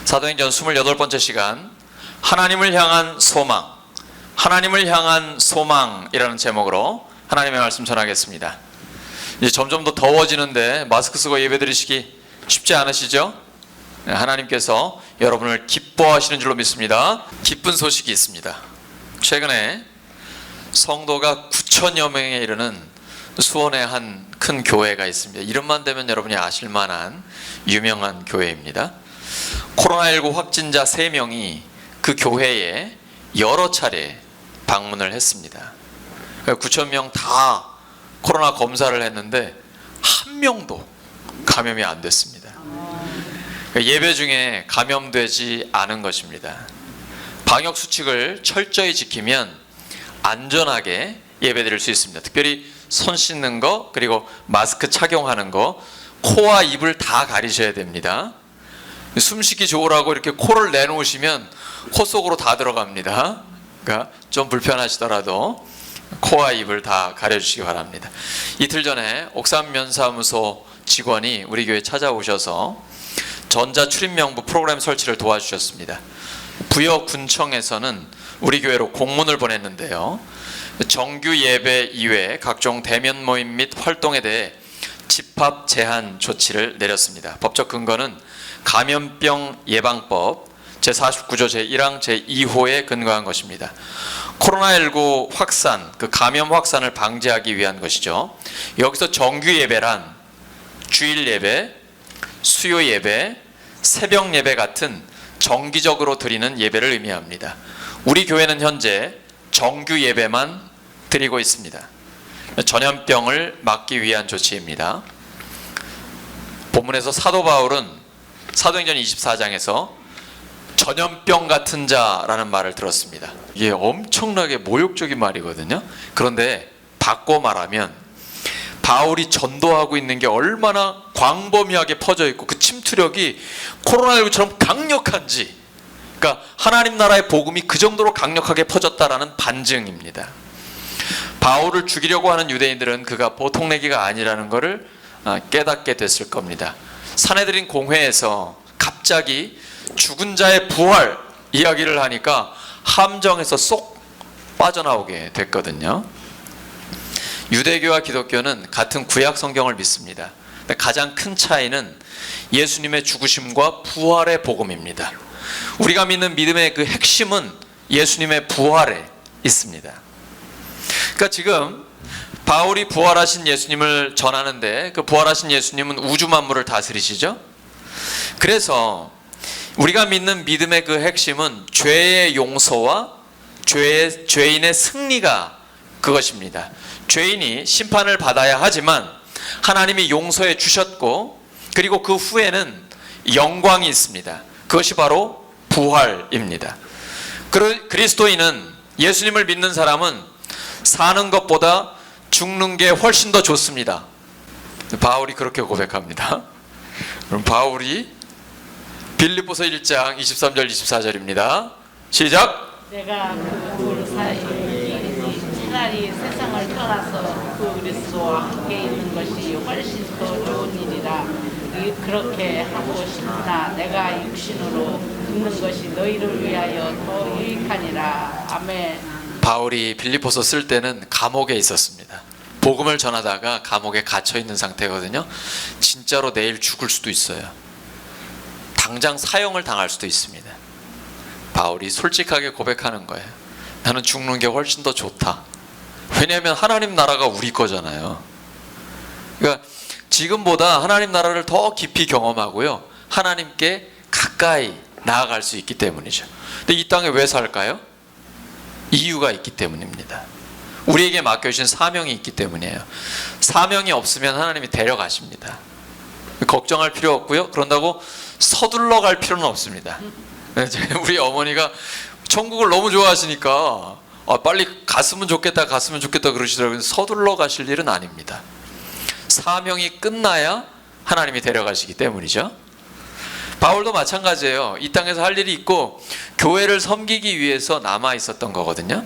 사도행전 28번째 시간, 하나님을 향한 소망, 하나님을 향한 소망이라는 제목으로 하나님의 말씀 전하겠습니다. 이제 점점 더 더워지는데 마스크 쓰고 예배드리시기 쉽지 않으시죠? 하나님께서 여러분을 기뻐하시는 줄로 믿습니다. 기쁜 소식이 있습니다. 최근에 성도가 9천여 명에 이르는 수원의 한 큰 교회가 있습니다. 이름만 대면 여러분이 아실 만한 유명한 교회입니다. 코로나19 확진자 3명이 그 교회에 여러 차례 방문을 했습니다. 9,000명 다 코로나 검사를 했는데 한 명도 감염이 안 됐습니다. 예배 중에 감염되지 않은 것입니다. 방역 수칙을 철저히 지키면 안전하게 예배드릴 수 있습니다. 특별히 손 씻는 거, 그리고 마스크 착용하는 거, 코와 입을 다 가리셔야 됩니다. 숨쉬기 좋으라고 이렇게 코를 내놓으시면 코 속으로 다 들어갑니다. 그러니까 좀 불편하시더라도 코와 입을 다 가려주시기 바랍니다. 이틀 전에 옥산면사무소 직원이 우리 교회에 찾아오셔서 전자출입명부 프로그램 설치를 도와주셨습니다. 부여군청에서는 우리 교회로 공문을 보냈는데요, 정규 예배 이외 각종 대면 모임 및 활동에 대해 집합 제한 조치를 내렸습니다. 법적 근거는 감염병 예방법 제49조 제1항 제2호에 근거한 것입니다. 코로나19 확산, 그 감염 확산을 방지하기 위한 것이죠. 여기서 정규 예배란 주일 예배, 수요 예배, 새벽 예배 같은 정기적으로 드리는 예배를 의미합니다. 우리 교회는 현재 정규 예배만 드리고 있습니다. 전염병을 막기 위한 조치입니다. 본문에서 사도 바울은 사도행전 24장에서 전염병 같은 자라는 말을 들었습니다. 이게 엄청나게 모욕적인 말이거든요. 그런데 바꿔 말하면 바울이 전도하고 있는 게 얼마나 광범위하게 퍼져 있고 그 침투력이 코로나19처럼 강력한지, 그러니까 하나님 나라의 복음이 그 정도로 강력하게 퍼졌다라는 반증입니다. 바울을 죽이려고 하는 유대인들은 그가 보통 내기가 아니라는 것을 깨닫게 됐을 겁니다. 산헤드린 공회에서 갑자기 죽은 자의 부활 이야기를 하니까 함정에서 쏙 빠져나오게 됐거든요. 유대교와 기독교는 같은 구약 성경을 믿습니다. 근데 가장 큰 차이는 예수님의 죽으심과 부활의 복음입니다. 우리가 믿는 믿음의 그 핵심은 예수님의 부활에 있습니다. 그러니까 지금 바울이 부활하신 예수님을 전하는데, 그 부활하신 예수님은 우주 만물을 다스리시죠. 그래서 우리가 믿는 믿음의 그 핵심은 죄의 용서와 죄인의 승리가 그것입니다. 죄인이 심판을 받아야 하지만 하나님이 용서해 주셨고, 그리고 그 후에는 영광이 있습니다. 그것이 바로 부활입니다. 그리스도인은, 예수님을 믿는 사람은 사는 것보다 죽는 게 훨씬 더 좋습니다. 바울이 그렇게 고백합니다. 그럼 바울이 빌립보서 1장 23절 24절입니다. 시작! 내가 그 사이에 차라리 세상을 떠나서 그 그리스도와 함께 있는 것이 훨씬 더 좋은 일이라 그렇게 하고 싶으나 내가 육신으로 있는 것이 너희를 위하여 더 유익하니라. 아멘. 바울이 빌립보서 쓸 때는 감옥에 있었습니다. 복음을 전하다가 감옥에 갇혀 있는 상태거든요. 진짜로 내일 죽을 수도 있어요. 당장 사형을 당할 수도 있습니다. 바울이 솔직하게 고백하는 거예요. 나는 죽는 게 훨씬 더 좋다. 왜냐하면 하나님 나라가 우리 거잖아요. 그러니까 지금보다 하나님 나라를 더 깊이 경험하고요, 하나님께 가까이 나아갈 수 있기 때문이죠. 근데 이 땅에 왜 살까요? 이유가 있기 때문입니다. 우리에게 맡겨주신 사명이 있기 때문이에요. 사명이 없으면 하나님이 데려가십니다. 걱정할 필요 없고요, 그런다고 서둘러 갈 필요는 없습니다. 우리 어머니가 천국을 너무 좋아하시니까 빨리 갔으면 좋겠다 그러시더라고요. 서둘러 가실 일은 아닙니다. 사명이 끝나야 하나님이 데려가시기 때문이죠. 바울도 마찬가지예요. 이 땅에서 할 일이 있고 교회를 섬기기 위해서 남아 있었던 거거든요.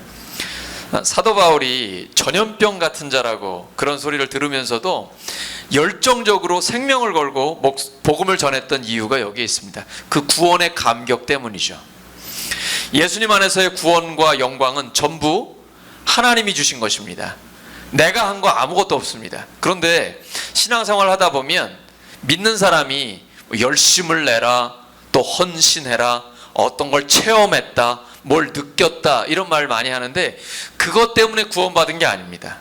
사도 바울이 전염병 같은 자라고 그런 소리를 들으면서도 열정적으로 생명을 걸고 복음을 전했던 이유가 여기에 있습니다. 그 구원의 감격 때문이죠. 예수님 안에서의 구원과 영광은 전부 하나님이 주신 것입니다. 내가 한 거 아무것도 없습니다. 그런데 신앙생활 하다 보면 믿는 사람이 열심을 내라, 또 헌신해라, 어떤 걸 체험했다, 뭘 느꼈다, 이런 말 많이 하는데 그것 때문에 구원받은 게 아닙니다.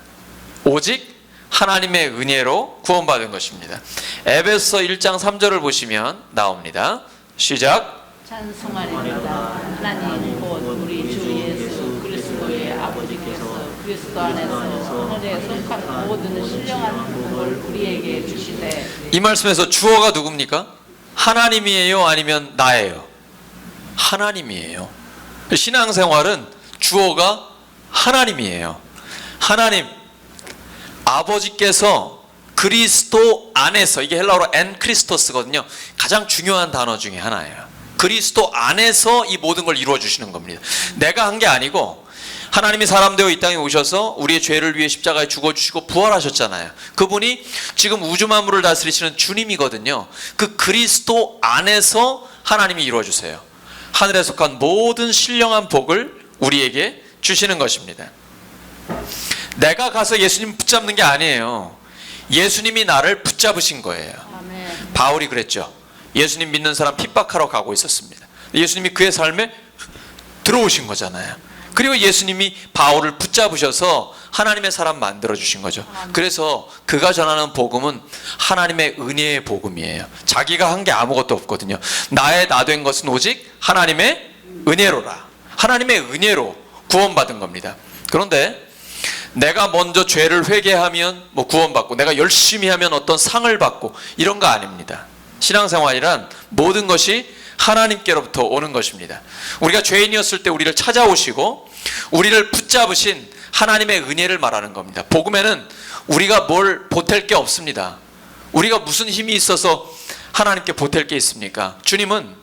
오직 하나님의 은혜로 구원받은 것입니다. 에베소 1장 3절을 보시면 나옵니다. 시작. 찬송하리로다. 하나님 곧 우리 주 예수 그리스도의 아버지께서 그리스도 안에서 하늘에 속한 모든 신령한 복을 우리에게 주시되. 이 말씀에서 주어가 누굽니까? 하나님이에요? 아니면 나예요? 하나님이에요. 신앙생활은 주어가 하나님이에요. 하나님, 아버지께서 그리스도 안에서, 이게 헬라어로 엔 크리스토스거든요. 가장 중요한 단어 중에 하나예요. 그리스도 안에서 이 모든 걸 이루어 주시는 겁니다. 내가 한 게 아니고 하나님이 사람 되어 이 땅에 오셔서 우리의 죄를 위해 십자가에 죽어주시고 부활하셨잖아요. 그분이 지금 우주 만물을 다스리시는 주님이거든요. 그 그리스도 안에서 하나님이 이루어 주세요. 하늘에 속한 모든 신령한 복을 우리에게 주시는 것입니다. 내가 가서 예수님 붙잡는 게 아니에요. 예수님이 나를 붙잡으신 거예요. 아멘. 바울이 그랬죠. 예수님 믿는 사람 핍박하러 가고 있었습니다. 예수님이 그의 삶에 들어오신 거잖아요. 그리고 예수님이 바울을 붙잡으셔서 하나님의 사람 만들어 주신 거죠. 그래서 그가 전하는 복음은 하나님의 은혜의 복음이에요. 자기가 한 게 아무것도 없거든요. 나의 나 된 것은 오직 하나님의 은혜로라. 하나님의 은혜로 구원받은 겁니다. 그런데 내가 먼저 죄를 회개하면 뭐 구원받고, 내가 열심히 하면 어떤 상을 받고, 이런 거 아닙니다. 신앙생활이란 모든 것이 하나님께로부터 오는 것입니다. 우리가 죄인이었을 때 우리를 찾아오시고 우리를 붙잡으신 하나님의 은혜를 말하는 겁니다. 복음에는 우리가 뭘 보탤 게 없습니다. 우리가 무슨 힘이 있어서 하나님께 보탤 게 있습니까? 주님은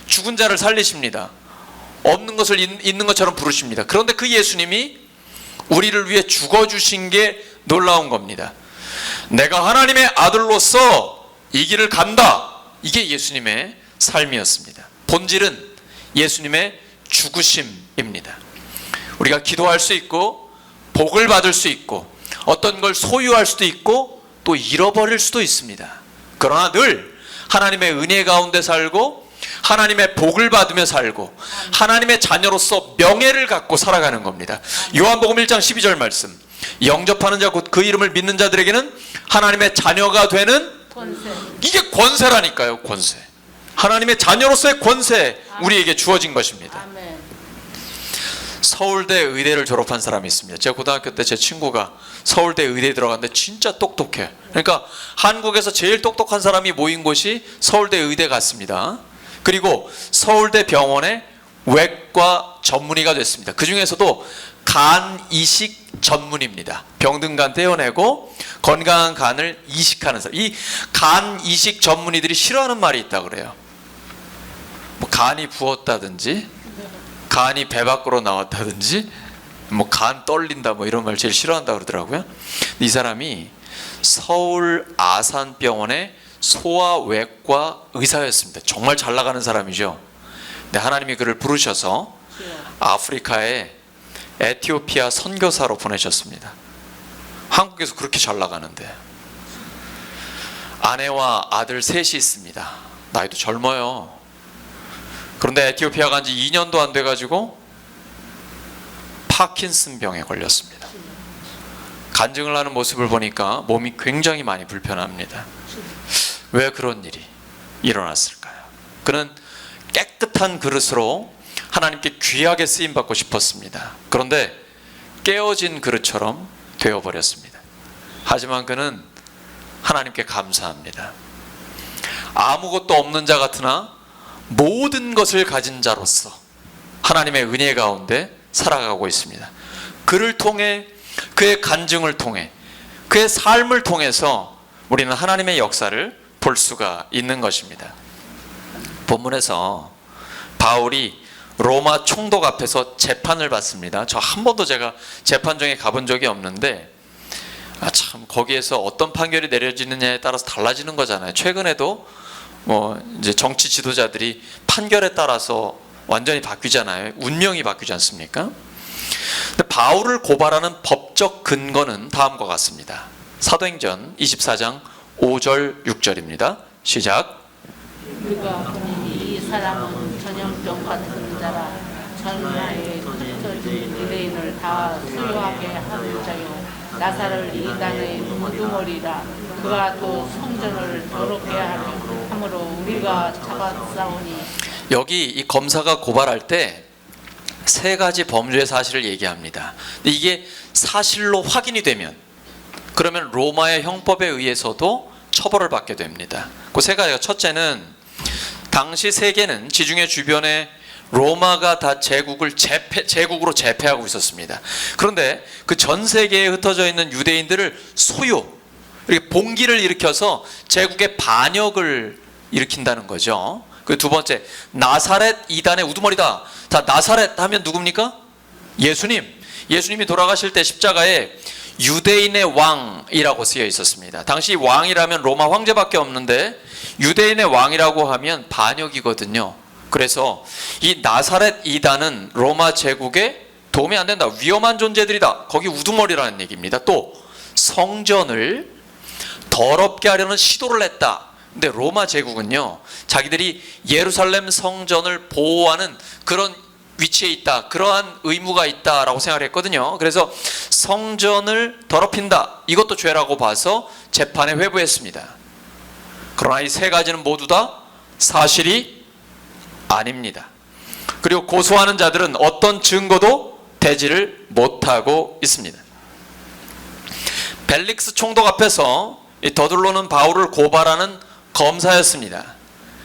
죽은 자를 살리십니다. 없는 것을 있는 것처럼 부르십니다. 그런데 그 예수님이 우리를 위해 죽어주신 게 놀라운 겁니다. 내가 하나님의 아들로서 이 길을 간다. 이게 예수님의 삶이었습니다. 본질은 예수님의 죽으심입니다. 우리가 기도할 수 있고 복을 받을 수 있고 어떤 걸 소유할 수도 있고 또 잃어버릴 수도 있습니다. 그러나 늘 하나님의 은혜 가운데 살고 하나님의 복을 받으며 살고 하나님의 자녀로서 명예를 갖고 살아가는 겁니다. 요한복음 1장 12절 말씀, 영접하는 자 곧 그 이름을 믿는 자들에게는 하나님의 자녀가 되는 권세. 이게 권세라니까요. 권세. 하나님의 자녀로서의 권세 우리에게 주어진 것입니다. 아멘. 서울대 의대를 졸업한 사람이 있습니다. 제가 고등학교 때 제 친구가 서울대 의대에 들어갔는데 진짜 똑똑해. 그러니까 한국에서 제일 똑똑한 사람이 모인 곳이 서울대 의대 같습니다. 그리고 서울대 병원의 외과 전문의가 됐습니다. 그 중에서도 간 이식 전문입니다. 병든 간 떼어내고 건강한 간을 이식하는 사람. 이 간 이식 전문의들이 싫어하는 말이 있다 그래요. 뭐 간이 부었다든지 간이 배 밖으로 나왔다든지 뭐 간 떨린다 뭐 이런 말 제일 싫어한다 그러더라고요. 이 사람이 서울 아산병원의 소아외과 의사였습니다. 정말 잘 나가는 사람이죠. 근데 하나님이 그를 부르셔서 아프리카에 에티오피아 선교사로 보내셨습니다. 한국에서 그렇게 잘 나가는데 아내와 아들 셋이 있습니다. 나이도 젊어요. 그런데 에티오피아 간 지 2년도 안 돼가지고 파킨슨 병에 걸렸습니다. 간증을 하는 모습을 보니까 몸이 굉장히 많이 불편합니다. 왜 그런 일이 일어났을까요? 그는 깨끗한 그릇으로 하나님께 귀하게 쓰임받고 싶었습니다. 그런데 깨어진 그릇처럼 되어버렸습니다. 하지만 그는 하나님께 감사합니다. 아무것도 없는 자 같으나 모든 것을 가진 자로서 하나님의 은혜 가운데 살아가고 있습니다. 그를 통해, 그의 간증을 통해, 그의 삶을 통해서 우리는 하나님의 역사를 볼 수가 있는 것입니다. 본문에서 바울이 로마 총독 앞에서 재판을 받습니다. 저 한 번도 제가 재판정에 가본 적이 없는데 참 거기에서 어떤 판결이 내려지느냐에 따라서 달라지는 거잖아요. 최근에도 뭐 이제 정치 지도자들이 판결에 따라서 완전히 바뀌잖아요. 운명이 바뀌지 않습니까? 근데 바울을 고발하는 법적 근거는 다음과 같습니다. 사도행전 24장 5절 6절입니다. 시작. 우리가 보니 이 사람은 전염병 같은 자라 전나에 흩어진 유대인을 다 수요하게 하는 자요 나사를 이단의 무두머리라 그가 또 성전을 더럽게 함으로 우리가 잡았사오니. 여기 이 검사가 고발할 때 세 가지 범죄 사실을 얘기합니다. 근데 이게 사실로 확인이 되면 그러면 로마의 형법에 의해서도 처벌을 받게 됩니다. 그 세 가지가, 첫째는 당시 세계는 지중해 주변에 로마가 다 제국으로 제패하고 있었습니다. 그런데 그 전 세계에 흩어져 있는 유대인들을 소요, 이렇게 봉기를 일으켜서 제국의 반역을 일으킨다는 거죠. 그 두 번째, 나사렛 이단의 우두머리다. 자, 나사렛 하면 누굽니까? 예수님이 돌아가실 때 십자가에 유대인의 왕이라고 쓰여 있었습니다. 당시 왕이라면 로마 황제밖에 없는데 유대인의 왕이라고 하면 반역이거든요. 그래서 이 나사렛 이단은 로마 제국에 도움이 안 된다, 위험한 존재들이다, 거기 우두머리라는 얘기입니다. 또 성전을 더럽게 하려는 시도를 했다. 근데 로마 제국은요, 자기들이 예루살렘 성전을 보호하는 그런 위치에 있다, 그러한 의무가 있다라고 생각을 했거든요. 그래서 성전을 더럽힌다, 이것도 죄라고 봐서 재판에 회부했습니다. 그러나 이 세 가지는 모두 다 사실이 아닙니다. 그리고 고소하는 자들은 어떤 증거도 대지를 못하고 있습니다. 벨릭스 총독 앞에서 이 더둘로는 바울을 고발하는 검사였습니다.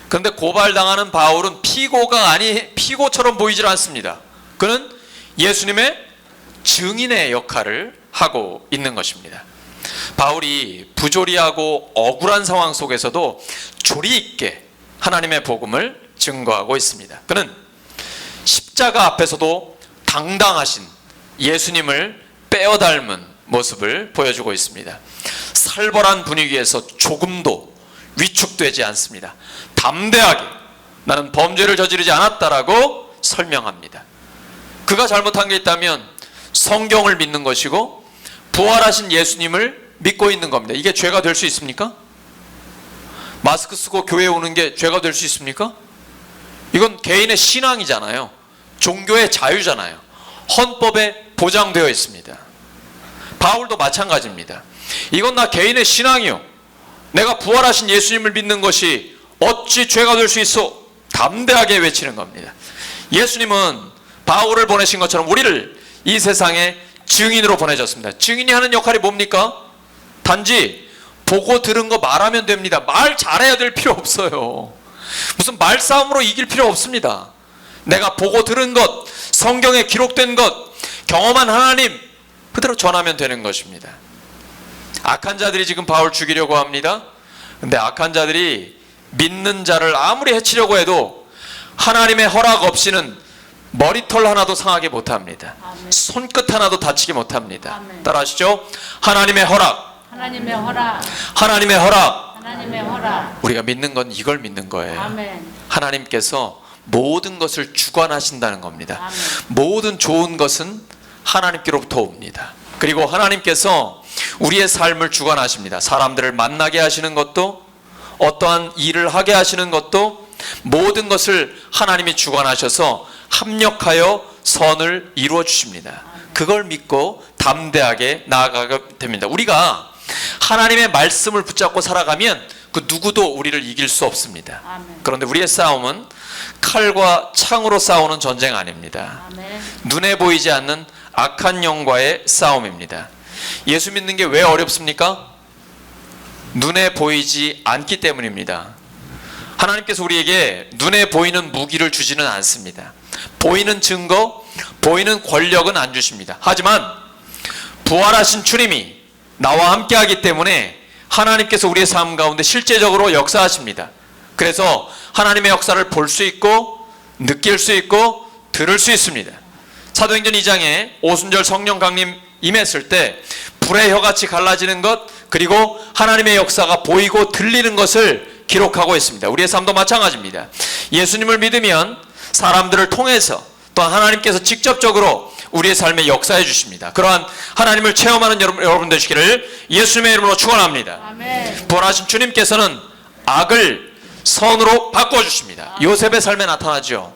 그런데 고발당하는 바울은 피고처럼 보이질 않습니다. 그는 예수님의 증인의 역할을 하고 있는 것입니다. 바울이 부조리하고 억울한 상황 속에서도 조리 있게 하나님의 복음을 증거하고 있습니다. 그는 십자가 앞에서도 당당하신 예수님을 빼어 닮은 모습을 보여주고 있습니다. 살벌한 분위기에서 조금도 위축되지 않습니다. 담대하게 나는 범죄를 저지르지 않았다라고 설명합니다. 그가 잘못한 게 있다면 성경을 믿는 것이고 부활하신 예수님을 믿고 있는 겁니다. 이게 죄가 될 수 있습니까? 마스크 쓰고 교회에 오는 게 죄가 될 수 있습니까? 이건 개인의 신앙이잖아요. 종교의 자유잖아요. 헌법에 보장되어 있습니다. 바울도 마찬가지입니다. 이건 나 개인의 신앙이요, 내가 부활하신 예수님을 믿는 것이 어찌 죄가 될 수 있어? 담대하게 외치는 겁니다. 예수님은 바울을 보내신 것처럼 우리를 이 세상에 증인으로 보내셨습니다. 증인이 하는 역할이 뭡니까? 단지 보고 들은 거 말하면 됩니다. 말 잘해야 될 필요 없어요. 무슨 말싸움으로 이길 필요 없습니다. 내가 보고 들은 것, 성경에 기록된 것, 경험한 하나님 그대로 전하면 되는 것입니다. 악한 자들이 지금 바울 죽이려고 합니다. 근데 악한 자들이 믿는 자를 아무리 해치려고 해도 하나님의 허락 없이는 머리털 하나도 상하게 못합니다. 아멘. 손끝 하나도 다치게 못합니다. 아멘. 따라하시죠. 하나님의 허락, 하나님의 허락, 하나님의 허락. 하나님의 허락. 우리가 믿는 건 이걸 믿는 거예요. 아멘. 하나님께서 모든 것을 주관하신다는 겁니다. 아멘. 모든 좋은 것은 하나님께로부터 옵니다. 그리고 하나님께서 우리의 삶을 주관하십니다. 사람들을 만나게 하시는 것도, 어떠한 일을 하게 하시는 것도, 모든 것을 하나님이 주관하셔서 합력하여 선을 이루어 주십니다. 그걸 믿고 담대하게 나아가게 됩니다. 우리가 하나님의 말씀을 붙잡고 살아가면 그 누구도 우리를 이길 수 없습니다. 아멘. 그런데 우리의 싸움은 칼과 창으로 싸우는 전쟁 아닙니다. 아멘. 눈에 보이지 않는 악한 영과의 싸움입니다. 예수 믿는 게 왜 어렵습니까? 눈에 보이지 않기 때문입니다. 하나님께서 우리에게 눈에 보이는 무기를 주지는 않습니다. 보이는 증거, 보이는 권력은 안 주십니다. 하지만 부활하신 주님이 나와 함께 하기 때문에 하나님께서 우리의 삶 가운데 실제적으로 역사하십니다. 그래서 하나님의 역사를 볼 수 있고 느낄 수 있고 들을 수 있습니다. 사도행전 2장에 오순절 성령 강림 임했을 때 불의 혀같이 갈라지는 것, 그리고 하나님의 역사가 보이고 들리는 것을 기록하고 있습니다. 우리의 삶도 마찬가지입니다. 예수님을 믿으면 사람들을 통해서 또 하나님께서 직접적으로 우리의 삶에 역사해 주십니다. 그러한 하나님을 체험하는 여러분 되시기를 예수님의 이름으로 축원합니다. 아멘. 부활하신 주님께서는 악을 선으로 바꿔주십니다. 요셉의 삶에 나타나죠.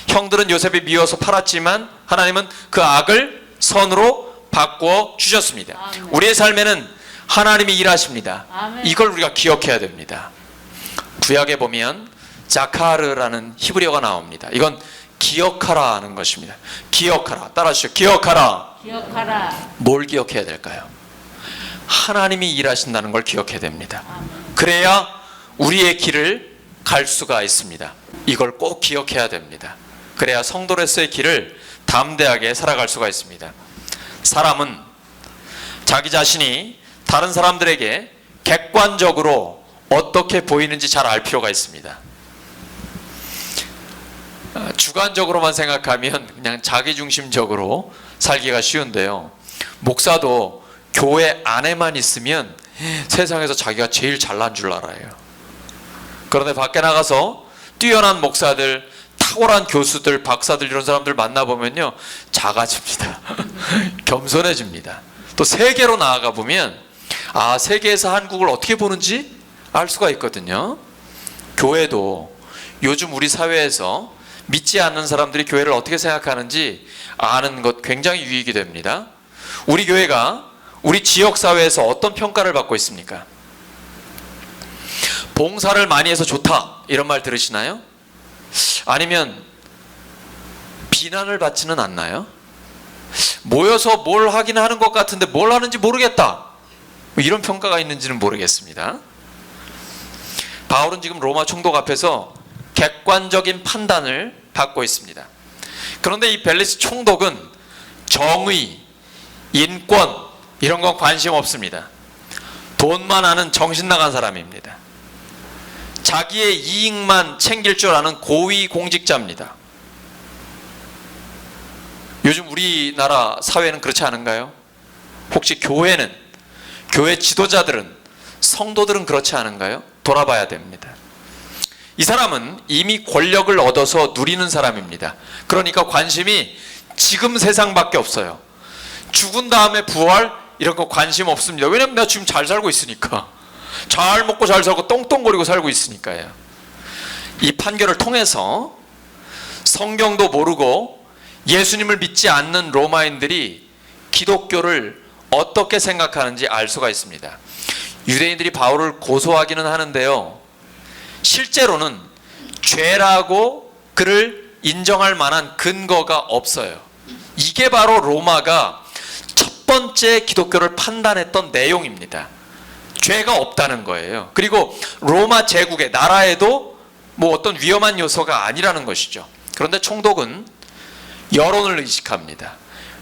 형들은 요셉이 미워서 팔았지만 하나님은 그 악을 선으로 바꿔 주셨습니다. 아멘. 우리의 삶에는 하나님이 일하십니다. 아멘. 이걸 우리가 기억해야 됩니다. 구약에 보면 자카르라는 히브리어가 나옵니다. 이건 기억하라 하는 것입니다. 기억하라. 따라하시죠. 기억하라. 기억하라. 뭘 기억해야 될까요? 하나님이 일하신다는 걸 기억해야 됩니다. 아멘. 그래야 우리의 길을 갈 수가 있습니다. 이걸 꼭 기억해야 됩니다. 그래야 성도로서의 길을 담대하게 살아갈 수가 있습니다. 사람은 자기 자신이 다른 사람들에게 객관적으로 어떻게 보이는지 잘 알 필요가 있습니다. 주관적으로만 생각하면 그냥 자기중심적으로 살기가 쉬운데요. 목사도 교회 안에만 있으면 세상에서 자기가 제일 잘난 줄 알아요. 그런데 밖에 나가서 뛰어난 목사들, 탁월한 교수들, 박사들 이런 사람들 만나보면요, 작아집니다. 겸손해집니다. 또 세계로 나아가 보면 세계에서 한국을 어떻게 보는지 알 수가 있거든요. 교회도 요즘 우리 사회에서 믿지 않는 사람들이 교회를 어떻게 생각하는지 아는 것 굉장히 유익이 됩니다. 우리 교회가 우리 지역사회에서 어떤 평가를 받고 있습니까? 봉사를 많이 해서 좋다 이런 말 들으시나요? 아니면 비난을 받지는 않나요? 모여서 뭘 하긴 하는 것 같은데 뭘 하는지 모르겠다 이런 평가가 있는지는 모르겠습니다. 바울은 지금 로마 총독 앞에서 객관적인 판단을 받고 있습니다. 그런데 이 벨리스 총독은 정의, 인권 이런 건 관심 없습니다. 돈만 아는 정신 나간 사람입니다. 자기의 이익만 챙길 줄 아는 고위 공직자입니다. 요즘 우리나라 사회는 그렇지 않은가요? 혹시 교회는, 교회 지도자들은, 성도들은 그렇지 않은가요? 돌아봐야 됩니다. 이 사람은 이미 권력을 얻어서 누리는 사람입니다. 그러니까 관심이 지금 세상밖에 없어요. 죽은 다음에 부활 이런 거 관심 없습니다. 왜냐면 내가 지금 잘 살고 있으니까. 잘 먹고 잘 살고 똥똥거리고 살고 있으니까요. 이 판결을 통해서 성경도 모르고 예수님을 믿지 않는 로마인들이 기독교를 어떻게 생각하는지 알 수가 있습니다. 유대인들이 바울을 고소하기는 하는데요, 실제로는 죄라고 그를 인정할 만한 근거가 없어요. 이게 바로 로마가 첫 번째 기독교를 판단했던 내용입니다. 죄가 없다는 거예요. 그리고 로마 제국의 나라에도 뭐 어떤 위험한 요소가 아니라는 것이죠. 그런데 총독은 여론을 의식합니다.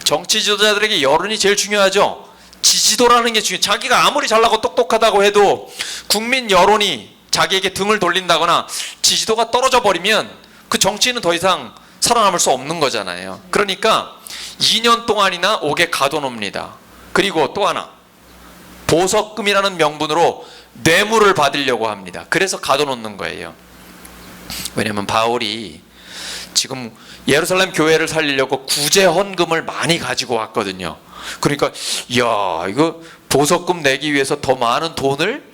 정치 지도자들에게 여론이 제일 중요하죠. 지지도라는 게 중요해요. 자기가 아무리 잘나고 똑똑하다고 해도 국민 여론이 자기에게 등을 돌린다거나 지지도가 떨어져 버리면 그 정치인은 더 이상 살아남을 수 없는 거잖아요. 그러니까 2년 동안이나 옥에 가둬놉니다. 그리고 또 하나, 보석금이라는 명분으로 뇌물을 받으려고 합니다. 그래서 가둬놓는 거예요. 왜냐하면 바울이 지금 예루살렘 교회를 살리려고 구제 헌금을 많이 가지고 왔거든요. 그러니까 이야, 이거 보석금 내기 위해서 더 많은 돈을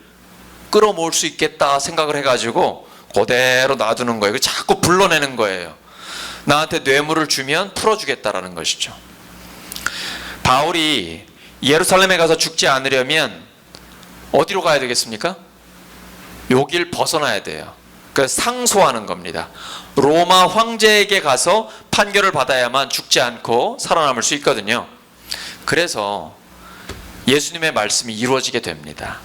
끌어모을 수 있겠다 생각을 해가지고 그대로 놔두는 거예요. 자꾸 불러내는 거예요. 나한테 뇌물을 주면 풀어주겠다라는 것이죠. 바울이 예루살렘에 가서 죽지 않으려면 어디로 가야 되겠습니까? 여길 벗어나야 돼요. 그래서 상소하는 겁니다. 로마 황제에게 가서 판결을 받아야만 죽지 않고 살아남을 수 있거든요. 그래서 예수님의 말씀이 이루어지게 됩니다.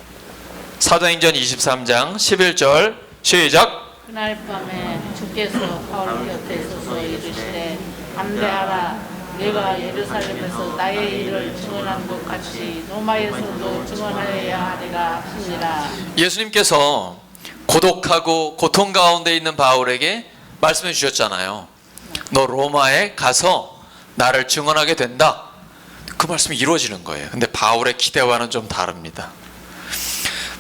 사도행전 23장 11절 시작. 그날 밤에 주께서 바울 곁에 있어서 이르시되 담대하라. 내가 예루살렘에서 나의 일을 증언한 것 같이 로마에서도 증언하여야 하리라 하시니라. 예수님께서 고독하고 고통 가운데 있는 바울에게 말씀해 주셨잖아요. 너 로마에 가서 나를 증언하게 된다. 그 말씀이 이루어지는 거예요. 근데 바울의 기대와는 좀 다릅니다.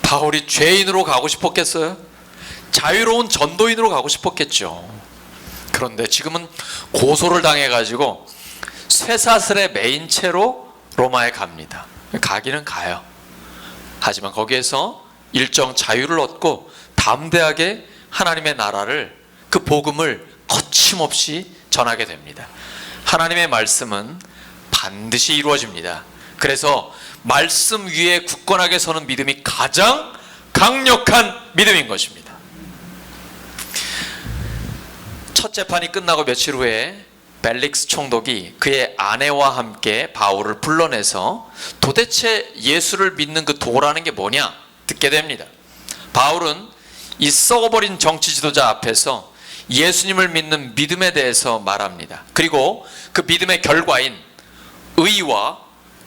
바울이 죄인으로 가고 싶었겠어요? 자유로운 전도인으로 가고 싶었겠죠. 그런데 지금은 고소를 당해가지고 쇠사슬에 매인 채로 로마에 갑니다. 가기는 가요. 하지만 거기에서 일정 자유를 얻고 담대하게 하나님의 나라를, 그 복음을 거침없이 전하게 됩니다. 하나님의 말씀은 반드시 이루어집니다. 그래서 말씀 위에 굳건하게 서는 믿음이 가장 강력한 믿음인 것입니다. 첫 재판이 끝나고 며칠 후에 벨릭스 총독이 그의 아내와 함께 바울을 불러내서 도대체 예수를 믿는 그 도라는 게 뭐냐 듣게 됩니다. 바울은 이 썩어버린 정치 지도자 앞에서 예수님을 믿는 믿음에 대해서 말합니다. 그리고 그 믿음의 결과인 의와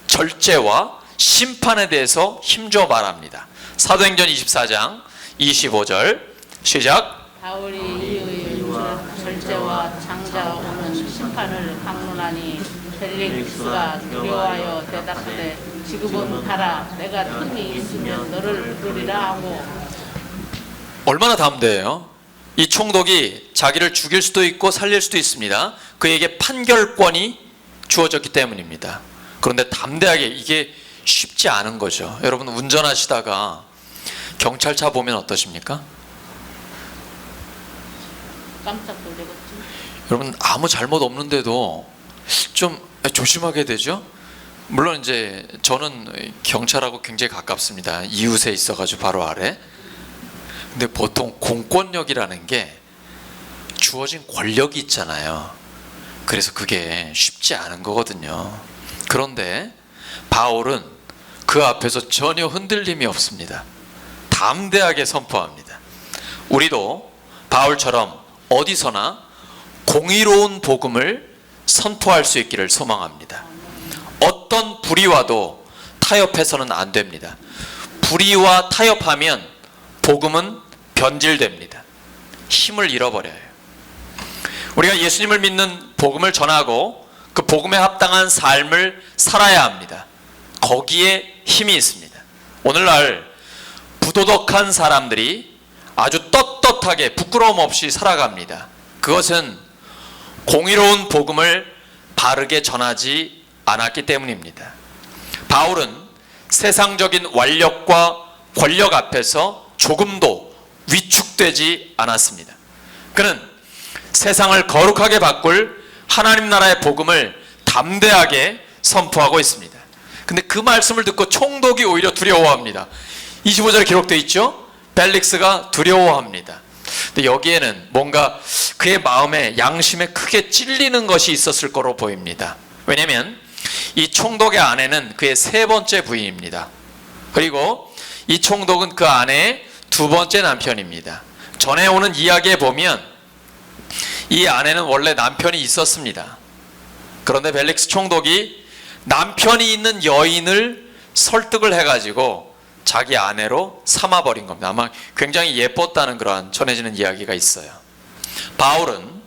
절제와 심판에 대해서 힘줘 말합니다. 사도행전 24장 25절 시작. 바울이 이의 절제와 장자 오는 심판을 강론하니 벨릭스가 두려워하여 대답하되 지금은 가라. 내가 틈이 있으면 너를 부르리라 하고. 얼마나 담대해요. 이 총독이 자기를 죽일 수도 있고 살릴 수도 있습니다. 그에게 판결권이 주어졌기 때문입니다. 그런데 담대하게, 이게 쉽지 않은 거죠. 여러분 운전하시다가 경찰차 보면 어떠십니까? 깜짝 놀라겠지. 여러분 아무 잘못 없는데도 좀 조심하게 되죠. 물론 이제 저는 경찰하고 굉장히 가깝습니다. 이웃에 있어가지고 바로 아래. 근데 보통 공권력이라는 게 주어진 권력이 있잖아요. 그래서 그게 쉽지 않은 거거든요. 그런데 바울은 그 앞에서 전혀 흔들림이 없습니다. 담대하게 선포합니다. 우리도 바울처럼 어디서나 공의로운 복음을 선포할 수 있기를 소망합니다. 어떤 불의와도 타협해서는 안 됩니다. 불의와 타협하면 복음은 변질됩니다. 힘을 잃어버려요. 우리가 예수님을 믿는 복음을 전하고 그 복음에 합당한 삶을 살아야 합니다. 거기에 힘이 있습니다. 오늘날 부도덕한 사람들이 아주 떳떳하게 부끄러움 없이 살아갑니다. 그것은 공의로운 복음을 바르게 전하지 않았기 때문입니다. 바울은 세상적인 완력과 권력 앞에서 조금도 위축되지 않았습니다. 그는 세상을 거룩하게 바꿀 하나님 나라의 복음을 담대하게 선포하고 있습니다. 근데 그 말씀을 듣고 총독이 오히려 두려워합니다. 25절에 기록되어 있죠? 벨릭스가 두려워합니다. 근데 여기에는 뭔가 그의 마음에, 양심에 크게 찔리는 것이 있었을 거로 보입니다. 왜냐하면 이 총독의 아내는 그의 세 번째 부인입니다. 그리고 이 총독은 그 아내의 두 번째 남편입니다. 전에 오는 이야기에 보면 이 아내는 원래 남편이 있었습니다. 그런데 벨릭스 총독이 남편이 있는 여인을 설득을 해가지고 자기 아내로 삼아버린 겁니다. 아마 굉장히 예뻤다는 그러한 전해지는 이야기가 있어요. 바울은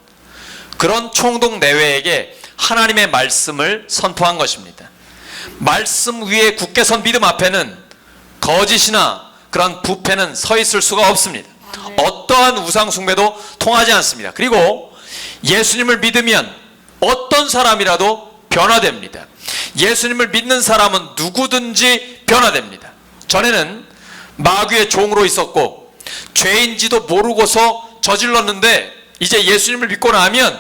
그런 총독 내외에게 하나님의 말씀을 선포한 것입니다. 말씀 위에 굳게 선 믿음 앞에는 거짓이나 그런 부패는 서 있을 수가 없습니다. 어떠한 우상 숭배도 통하지 않습니다. 그리고 예수님을 믿으면 어떤 사람이라도 변화됩니다. 예수님을 믿는 사람은 누구든지 변화됩니다. 전에는 마귀의 종으로 있었고 죄인지도 모르고서 저질렀는데 이제 예수님을 믿고 나면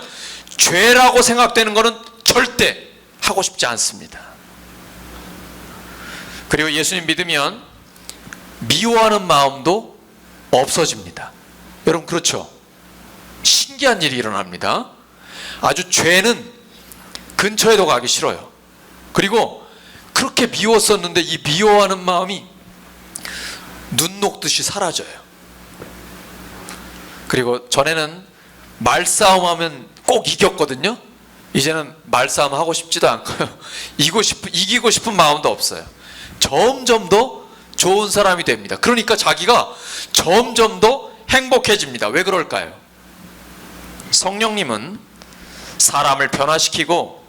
죄라고 생각되는 것은 절대 하고 싶지 않습니다. 그리고 예수님 믿으면 미워하는 마음도 없어집니다. 여러분 그렇죠? 신기한 일이 일어납니다. 아주 죄는 근처에도 가기 싫어요. 그리고 그렇게 미웠었는데 이 미워하는 마음이 눈 녹듯이 사라져요. 그리고 전에는 말싸움하면 꼭 이겼거든요. 이제는 말싸움 하고 싶지도 않고요. 이기고 싶은 마음도 없어요. 점점 더 좋은 사람이 됩니다. 그러니까 자기가 점점 더 행복해집니다. 왜 그럴까요? 성령님은 사람을 변화시키고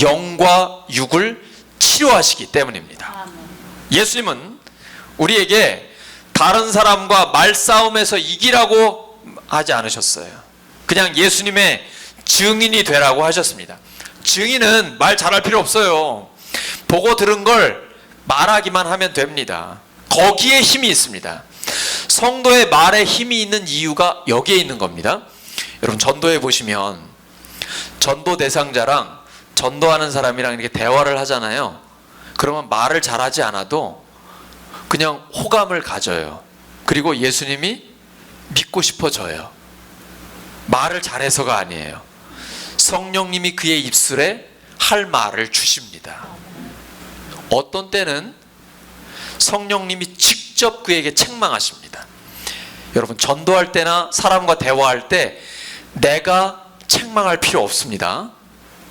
영과 육을 필요하시기 때문입니다. 아멘. 예수님은 우리에게 다른 사람과 말싸움에서 이기라고 하지 않으셨어요. 그냥 예수님의 증인이 되라고 하셨습니다. 증인은 말 잘할 필요 없어요. 보고 들은 걸 말하기만 하면 됩니다. 거기에 힘이 있습니다. 성도의 말에 힘이 있는 이유가 여기에 있는 겁니다. 여러분, 전도에 보시면 전도 대상자랑 전도하는 사람이랑 이렇게 대화를 하잖아요. 그러면 말을 잘하지 않아도 그냥 호감을 가져요. 그리고 예수님이 믿고 싶어져요. 말을 잘해서가 아니에요. 성령님이 그의 입술에 할 말을 주십니다. 어떤 때는 성령님이 직접 그에게 책망하십니다. 여러분, 전도할 때나 사람과 대화할 때 내가 책망할 필요 없습니다.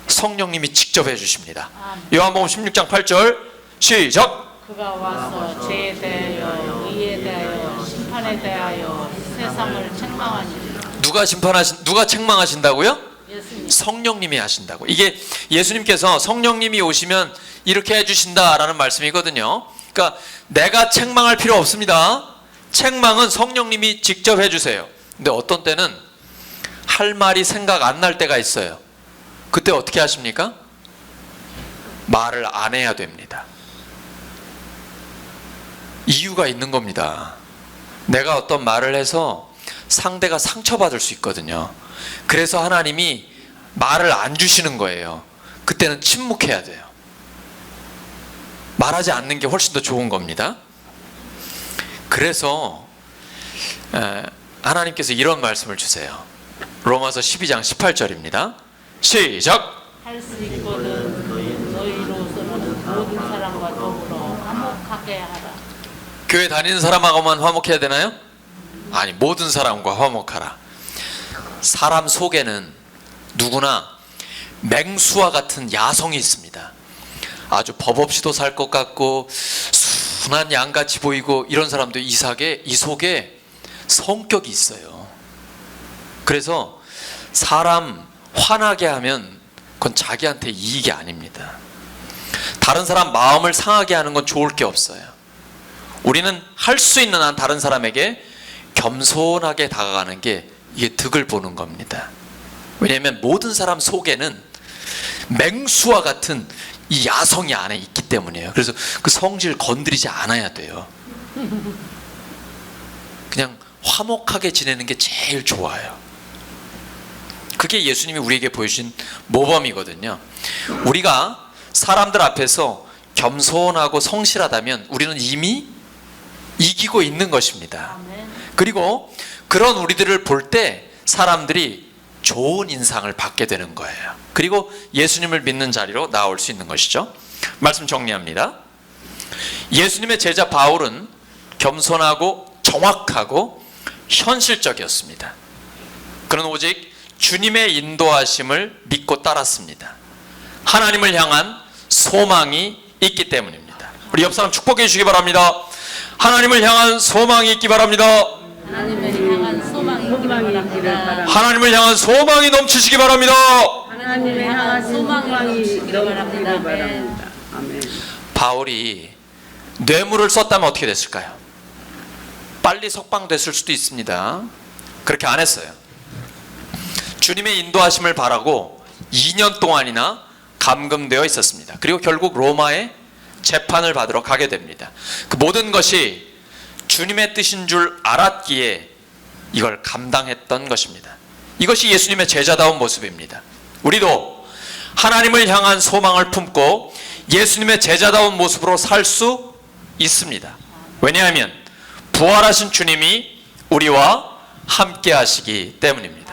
성령님이 직접 해주십니다. 요한복음 16장 8절 시작. 그가 와서 죄에 대하여 의에 대하여 심판에 대하여 세상을 책망하시리라. 누가 책망하신다고요? 예수님. 성령님이 하신다고. 이게 예수님께서 성령님이 오시면 이렇게 해주신다라는 말씀이거든요. 그러니까 내가 책망할 필요 없습니다. 책망은 성령님이 직접 해주세요. 근데 어떤 때는 할 말이 생각 안 날 때가 있어요. 그때 어떻게 하십니까? 말을 안 해야 됩니다. 이유가 있는 겁니다. 내가 어떤 말을 해서 상대가 상처받을 수 있거든요. 그래서 하나님이 말을 안 주시는 거예요. 그때는 침묵해야 돼요. 말하지 않는 게 훨씬 더 좋은 겁니다. 그래서 하나님께서 이런 말씀을 주세요. 로마서 12장 18절입니다. 시작. 할 수 있거든 너희로서는 모든 사람과 더불어 화목하게 하라. 교회 다니는 사람하고만 화목해야 되나요? 아니, 모든 사람과 화목하라. 사람 속에는 누구나 맹수와 같은 야성이 있습니다. 아주 법 없이도 살 것 같고 순한 양같이 보이고 이런 사람도 이 속에 성격이 있어요. 그래서 사람 화나게 하면 그건 자기한테 이익이 아닙니다. 다른 사람 마음을 상하게 하는 건 좋을 게 없어요. 우리는 할 수 있는 한 다른 사람에게 겸손하게 다가가는 게 이게 득을 보는 겁니다. 왜냐하면 모든 사람 속에는 맹수와 같은 이 야성이 안에 있기 때문이에요. 그래서 그 성질 건드리지 않아야 돼요. 그냥 화목하게 지내는 게 제일 좋아요. 그게 예수님이 우리에게 보여주신 모범이거든요. 우리가 사람들 앞에서 겸손하고 성실하다면 우리는 이미 이기고 있는 것입니다. 아멘. 그리고 그런 우리들을 볼 때 사람들이 좋은 인상을 받게 되는 거예요. 그리고 예수님을 믿는 자리로 나올 수 있는 것이죠. 말씀 정리합니다. 예수님의 제자 바울은 겸손하고 정확하고 현실적이었습니다. 그는 오직 주님의 인도하심을 믿고 따랐습니다. 하나님을 향한 소망이 있기 때문입니다. 우리 옆 사람 축복해 주시기 바랍니다. 하나님을 향한 소망이 있기 바랍니다. 하나님을 향한 소망이 있기를 바랍니다. 하나님을 향한 소망이 넘치시기 바랍니다. 하나님을 향한 소망이 넘치기를 바랍니다. 아멘. 아멘. 바울이 뇌물을 썼다면 어떻게 됐을까요? 빨리 석방됐을 수도 있습니다. 그렇게 안 했어요. 주님의 인도하심을 바라고 2년 동안이나 감금되어 있었습니다. 그리고 결국 로마에 재판을 받으러 가게 됩니다. 그 모든 것이 주님의 뜻인 줄 알았기에 이걸 감당했던 것입니다. 이것이 예수님의 제자다운 모습입니다. 우리도 하나님을 향한 소망을 품고 예수님의 제자다운 모습으로 살 수 있습니다. 왜냐하면 부활하신 주님이 우리와 함께 하시기 때문입니다.